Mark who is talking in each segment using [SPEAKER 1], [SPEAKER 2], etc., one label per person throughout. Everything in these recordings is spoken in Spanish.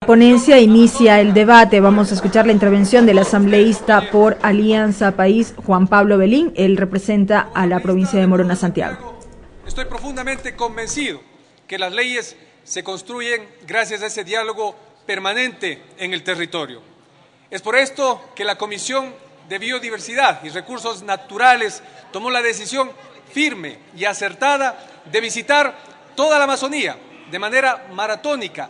[SPEAKER 1] Ponencia inicia el debate. Vamos a escuchar la intervención del asambleísta por Alianza País, Juan Pablo Belín. Él representa a la provincia de Morona, Santiago.
[SPEAKER 2] Estoy profundamente convencido que las leyes se construyen gracias a ese diálogo permanente en el territorio. Es por esto que la Comisión de Biodiversidad y Recursos Naturales tomó la decisión firme y acertada de visitar toda la Amazonía de manera maratónica.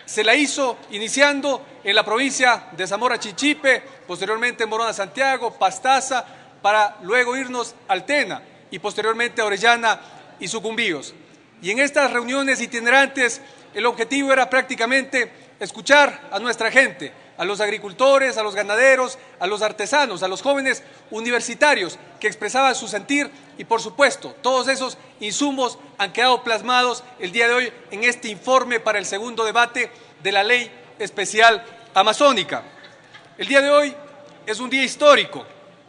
[SPEAKER 2] Se la hizo iniciando en la provincia de Zamora Chinchipe, posteriormente en Morona Santiago, Pastaza, para luego irnos al Tena y posteriormente a Orellana y Sucumbíos. Y en estas reuniones itinerantes el objetivo era prácticamente escuchar a nuestra gente, a los agricultores, a los ganaderos, a los artesanos, a los jóvenes universitarios que expresaban su sentir y, por supuesto, todos esos insumos han quedado plasmados el día de hoy en este informe para el segundo debate de la Ley Especial Amazónica. El día de hoy es un día histórico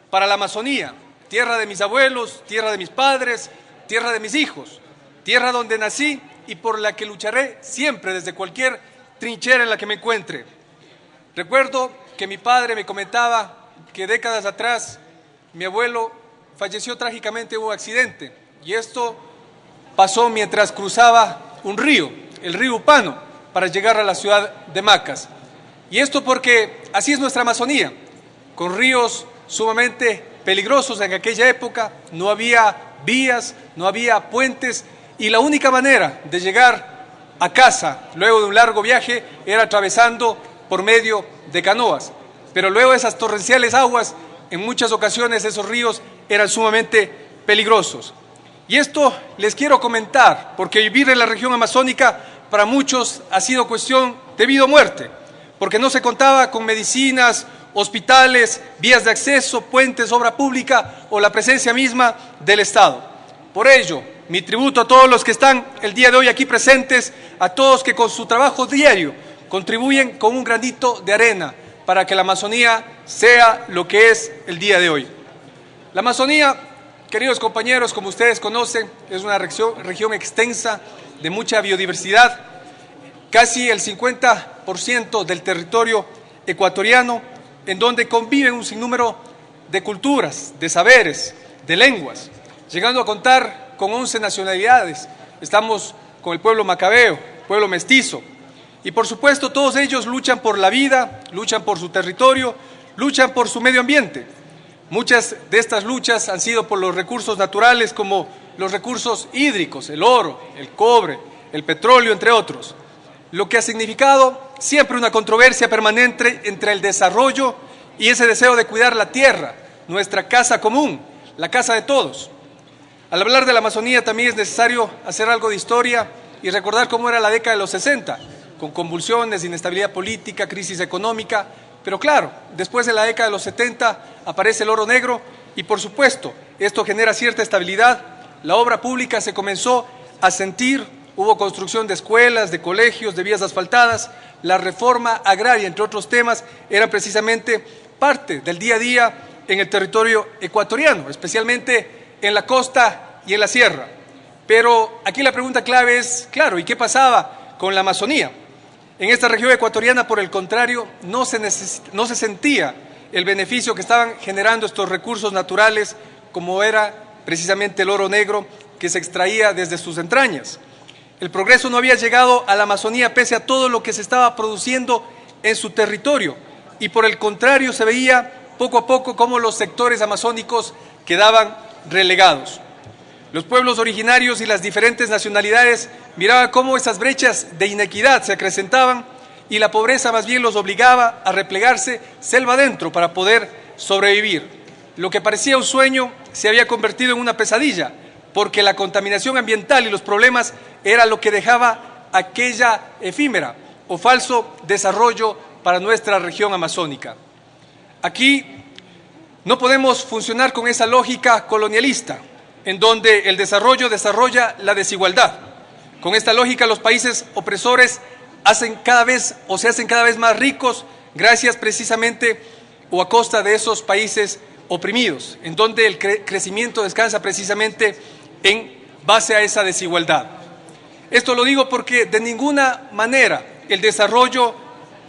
[SPEAKER 2] para la Amazonía, tierra de mis abuelos, tierra de mis padres, tierra de mis hijos, tierra donde nací y por la que lucharé siempre desde cualquier trinchera en la que me encuentre. Recuerdo que mi padre me comentaba que décadas atrás mi abuelo falleció trágicamente en un accidente y esto pasó mientras cruzaba un río, el río Upano, para llegar a la ciudad de Macas. Y esto porque así es nuestra Amazonía, con ríos sumamente peligrosos en aquella época, no había vías, no había puentes y la única manera de llegar a casa luego de un largo viaje era atravesando por medio de canoas, pero luego de esas torrenciales aguas, en muchas ocasiones esos ríos eran sumamente peligrosos. Y esto les quiero comentar, porque vivir en la región amazónica para muchos ha sido cuestión de vida o muerte, porque no se contaba con medicinas, hospitales, vías de acceso, puentes, obra pública o la presencia misma del Estado. Por ello, mi tributo a todos los que están el día de hoy aquí presentes, a todos que con su trabajo diario contribuyen con un granito de arena para que la Amazonía sea lo que es el día de hoy. La Amazonía, queridos compañeros, como ustedes conocen, es una región extensa de mucha biodiversidad, casi el 50% del territorio ecuatoriano, en donde conviven un sinnúmero de culturas, de saberes, de lenguas, llegando a contar con 11 nacionalidades. Estamos con el pueblo macabeo, pueblo mestizo, y por supuesto todos ellos luchan por la vida, luchan por su territorio, luchan por su medio ambiente. Muchas de estas luchas han sido por los recursos naturales como los recursos hídricos, el oro, el cobre, el petróleo, entre otros. Lo que ha significado siempre una controversia permanente entre el desarrollo y ese deseo de cuidar la tierra, nuestra casa común, la casa de todos. Al hablar de la Amazonía también es necesario hacer algo de historia y recordar cómo era la década de los 60, con convulsiones, inestabilidad política, crisis económica, pero claro, después de la década de los 70 aparece el oro negro y por supuesto esto genera cierta estabilidad, la obra pública se comenzó a sentir, hubo construcción de escuelas, de colegios, de vías asfaltadas, la reforma agraria, entre otros temas, era precisamente parte del día a día en el territorio ecuatoriano, especialmente en la costa y en la sierra. Pero aquí la pregunta clave es, claro, ¿y qué pasaba con la Amazonía? En esta región ecuatoriana, por el contrario, no se sentía el beneficio que estaban generando estos recursos naturales, como era precisamente el oro negro que se extraía desde sus entrañas. El progreso no había llegado a la Amazonía pese a todo lo que se estaba produciendo en su territorio, y por el contrario se veía poco a poco cómo los sectores amazónicos quedaban relegados. Los pueblos originarios y las diferentes nacionalidades miraban cómo esas brechas de inequidad se acrecentaban y la pobreza más bien los obligaba a replegarse selva adentro para poder sobrevivir. Lo que parecía un sueño se había convertido en una pesadilla, porque la contaminación ambiental y los problemas era lo que dejaba aquella efímera o falso desarrollo para nuestra región amazónica. Aquí no podemos funcionar con esa lógica colonialista, en donde el desarrollo desarrolla la desigualdad. Con esta lógica los países opresores se hacen cada vez más ricos gracias precisamente o a costa de esos países oprimidos, en donde el crecimiento descansa precisamente en base a esa desigualdad. Esto lo digo porque de ninguna manera el desarrollo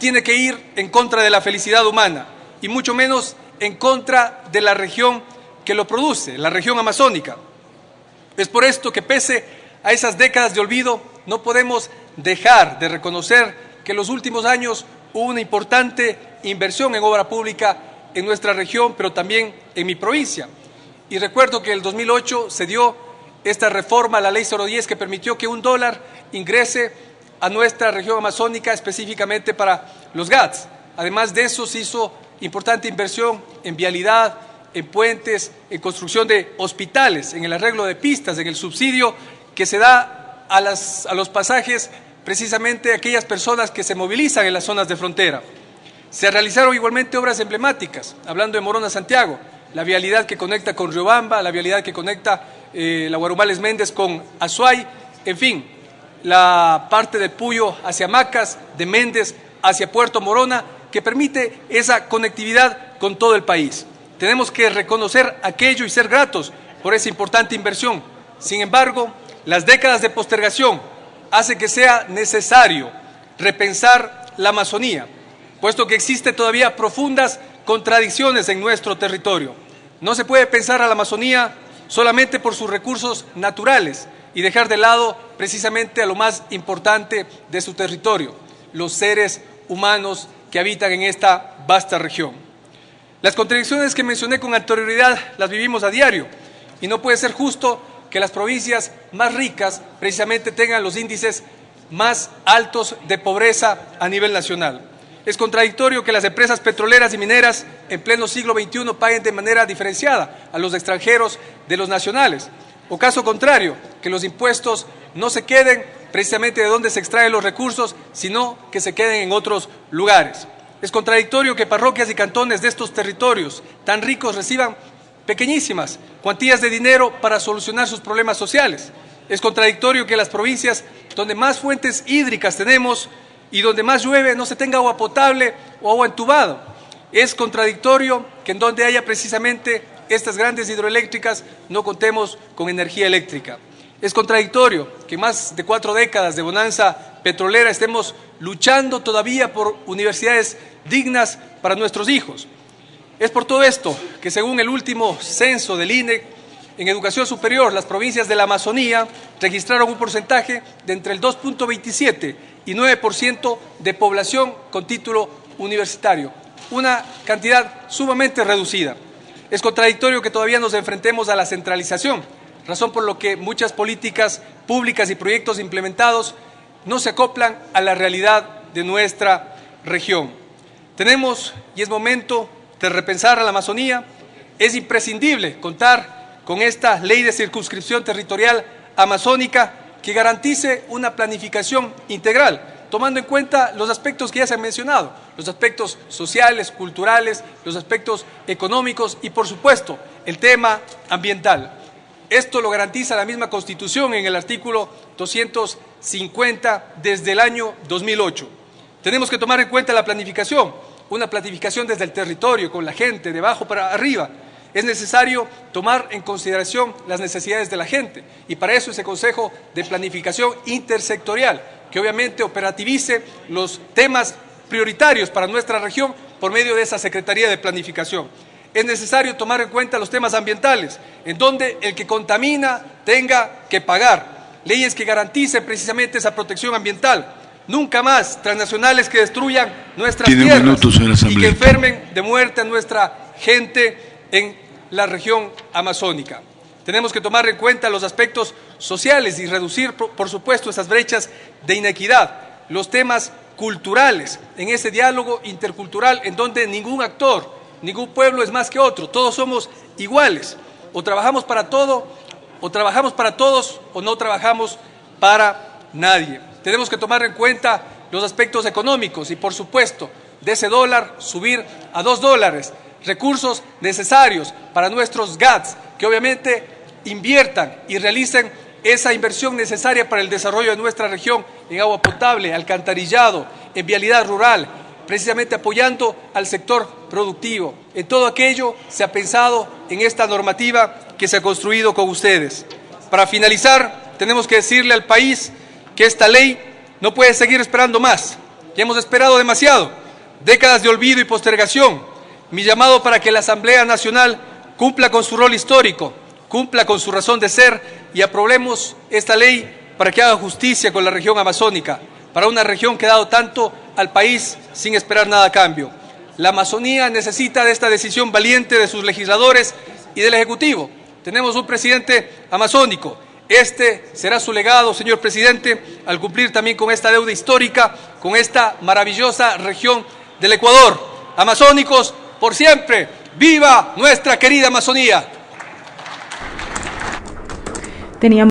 [SPEAKER 2] tiene que ir en contra de la felicidad humana y mucho menos en contra de la región que lo produce, la región amazónica. Es por esto que pese a esas décadas de olvido, no podemos dejar de reconocer que en los últimos años hubo una importante inversión en obra pública en nuestra región, pero también en mi provincia. Y recuerdo que en el 2008 se dio esta reforma a la Ley 010 que permitió que $1 ingrese a nuestra región amazónica específicamente para los GATS. Además de eso se hizo importante inversión en vialidad, en puentes, en construcción de hospitales, en el arreglo de pistas, en el subsidio que se da a los pasajes precisamente a aquellas personas que se movilizan en las zonas de frontera. Se realizaron igualmente obras emblemáticas, hablando de Morona Santiago, la vialidad que conecta con Riobamba, la vialidad que conecta la Guarumales Méndez con Azuay, en fin, la parte del Puyo hacia Macas, de Méndez hacia Puerto Morona, que permite esa conectividad con todo el país. Tenemos que reconocer aquello y ser gratos por esa importante inversión. Sin embargo, las décadas de postergación hacen que sea necesario repensar la Amazonía, puesto que existen todavía profundas contradicciones en nuestro territorio. No se puede pensar a la Amazonía solamente por sus recursos naturales y dejar de lado precisamente a lo más importante de su territorio, los seres humanos que habitan en esta vasta región. Las contradicciones que mencioné con anterioridad las vivimos a diario y no puede ser justo que las provincias más ricas precisamente tengan los índices más altos de pobreza a nivel nacional. Es contradictorio que las empresas petroleras y mineras en pleno siglo XXI paguen de manera diferenciada a los extranjeros de los nacionales. O caso contrario, que los impuestos no se queden precisamente de donde se extraen los recursos, sino que se queden en otros lugares. Es contradictorio que parroquias y cantones de estos territorios tan ricos reciban pequeñísimas cuantías de dinero para solucionar sus problemas sociales. Es contradictorio que las provincias donde más fuentes hídricas tenemos y donde más llueve no se tenga agua potable o agua entubada. Es contradictorio que en donde haya precisamente estas grandes hidroeléctricas no contemos con energía eléctrica. Es contradictorio que más de 4 décadas de bonanza petrolera estemos luchando todavía por universidades dignas para nuestros hijos. Es por todo esto que según el último censo del INE, en educación superior, las provincias de la Amazonía registraron un porcentaje de entre el 2.27 y 9% de población con título universitario, una cantidad sumamente reducida. Es contradictorio que todavía nos enfrentemos a la centralización, razón por la que muchas políticas públicas y proyectos implementados no se acoplan a la realidad de nuestra región. Tenemos, y es momento de repensar a la Amazonía, es imprescindible contar con esta ley de circunscripción territorial amazónica que garantice una planificación integral, tomando en cuenta los aspectos que ya se han mencionado, los aspectos sociales, culturales, los aspectos económicos y, por supuesto, el tema ambiental. Esto lo garantiza la misma Constitución en el artículo 250 desde el año 2008. Tenemos que tomar en cuenta la planificación, una planificación desde el territorio, con la gente, de abajo para arriba. Es necesario tomar en consideración las necesidades de la gente y para eso ese Consejo de Planificación Intersectorial, que obviamente operativice los temas prioritarios para nuestra región por medio de esa Secretaría de Planificación. Es necesario tomar en cuenta los temas ambientales, en donde el que contamina tenga que pagar, leyes que garanticen precisamente esa protección ambiental. Nunca más transnacionales que destruyan nuestras tierras y que enfermen de muerte a nuestra gente en la región amazónica. Tenemos que tomar en cuenta los aspectos sociales y reducir, por supuesto, esas brechas de inequidad, los temas culturales, en ese diálogo intercultural en donde ningún actor, ningún pueblo es más que otro, todos somos iguales, o trabajamos para todo, o trabajamos para todos, o no trabajamos para nadie. Tenemos que tomar en cuenta los aspectos económicos y, por supuesto, de ese dólar subir a $2, recursos necesarios para nuestros GATS, que obviamente inviertan y realicen esa inversión necesaria para el desarrollo de nuestra región en agua potable, alcantarillado, en vialidad rural, precisamente apoyando al sector productivo. En todo aquello se ha pensado en esta normativa que se ha construido con ustedes. Para finalizar, tenemos que decirle al país que esta ley no puede seguir esperando más. que hemos esperado demasiado, décadas de olvido y postergación. Mi llamado para que la Asamblea Nacional cumpla con su rol histórico, cumpla con su razón de ser y aprobemos esta ley para que haga justicia con la región amazónica, para una región que ha dado tanto al país sin esperar nada a cambio. La Amazonía necesita de esta decisión valiente de sus legisladores y del Ejecutivo. Tenemos un presidente amazónico. Este será su legado, señor presidente, al cumplir también con esta deuda histórica, con esta maravillosa región del Ecuador. Amazónicos, por siempre, ¡viva nuestra querida Amazonía!
[SPEAKER 1] Teníamos